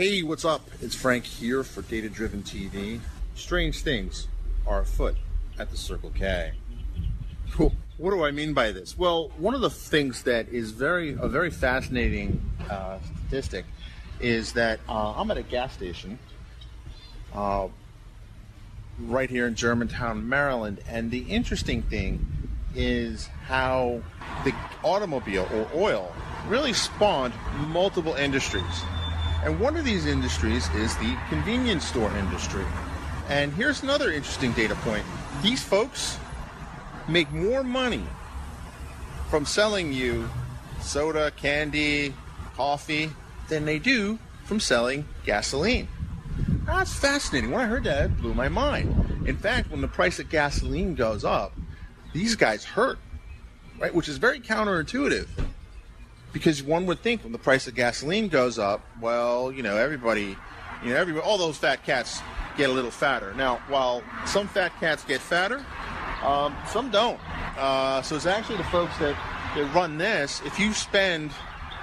Hey, what's up? It's Frank here for Data Driven TV. Strange things are afoot at the Circle K. What do I mean by this? Well, one of the things that is a very fascinating statistic is that I'm at a gas station right here in Germantown, Maryland, and the interesting thing is how the automobile or oil really spawned multiple industries. And one of these industries is the convenience store industry. And here's another interesting data point. These folks make more money from selling you soda, candy, coffee than they do from selling gasoline. That's fascinating. When I heard that, it blew my mind. In fact, when the price of gasoline goes up, these guys hurt, right? Which is very counterintuitive. Because one would think when the price of gasoline goes up, well, everybody, all those fat cats get a little fatter. Now, while some fat cats get fatter, some don't. So it's actually the folks that run this. If you spend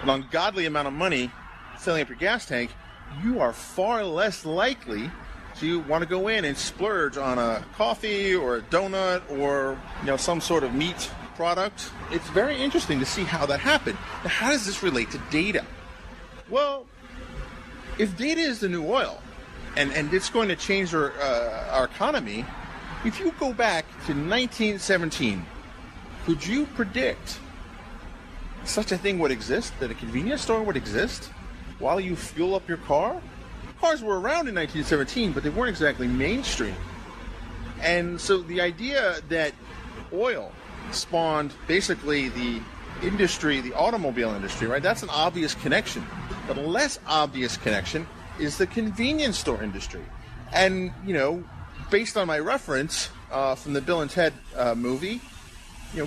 an ungodly amount of money filling up your gas tank, you are far less likely to want to go in and splurge on a coffee or a donut or some sort of meat product. It's very interesting to see how that happened. Now, how does this relate to data? Well, if data is the new oil, and it's going to change our economy, if you go back to 1917, could you predict such a thing would exist, that a convenience store would exist while you fuel up your car? Cars were around in 1917, but they weren't exactly mainstream. And so the idea that oil spawned basically the industry, the automobile industry, right? That's an obvious connection. But a less obvious connection is the convenience store industry. And, based on my reference from the Bill and Ted movie,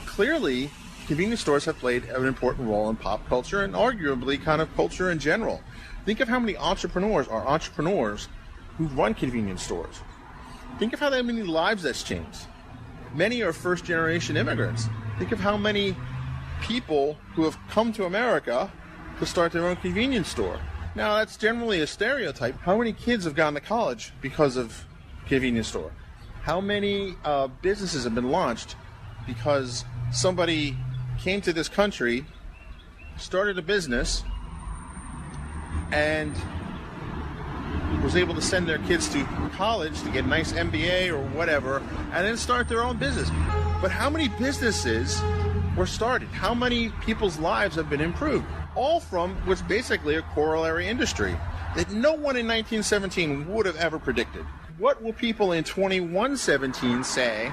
clearly convenience stores have played an important role in pop culture and arguably kind of culture in general. Think of how many entrepreneurs are entrepreneurs who run convenience stores. Think of how many lives that's changed. Many are first-generation immigrants. Think of how many people who have come to America to start their own convenience store. Now, that's generally a stereotype. How many kids have gone to college because of convenience store? How many businesses have been launched because somebody came to this country, started a business, and was able to send their kids to college to get a nice MBA or whatever, and then start their own business. But how many businesses were started? How many people's lives have been improved? All from what's basically a corollary industry that no one in 1917 would have ever predicted. What will people in 2117 say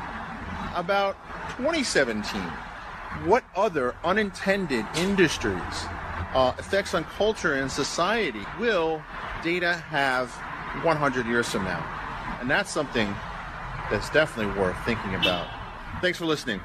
about 2017? What other unintended industries, effects on culture and society will data have 100 years from now? And that's something that's definitely worth thinking about. Thanks for listening.